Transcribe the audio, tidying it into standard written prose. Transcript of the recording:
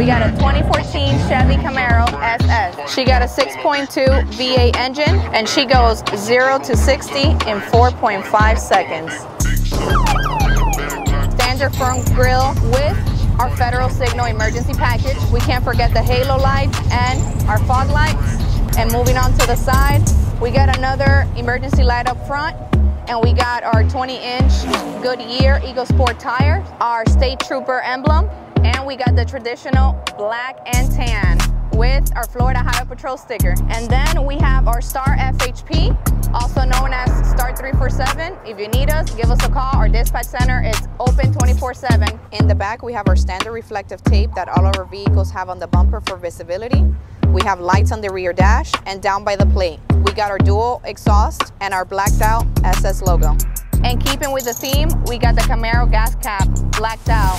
got a 2014 Chevy Camaro SS. She got a 6.2 V8 engine, and she goes 0 to 60 in 4.5 seconds. Standard front grille with our Federal Signal emergency package. We can't forget the halo lights and our fog lights. And moving on to the side, we got another emergency light up front, and we got our 20-inch Goodyear EcoSport tires, our State Trooper emblem, and we got the traditional black and tan with our Florida Highway Patrol sticker. And then we have our Star FHP, also known as Star 347. If you need us, give us a call. Our dispatch center is open 24/7. In the back, we have our standard reflective tape that all of our vehicles have on the bumper for visibility. We have lights on the rear dash, and down by the plate, we got our dual exhaust and our blacked out SS logo. And keeping with the theme, we got the Camaro gas cap blacked out.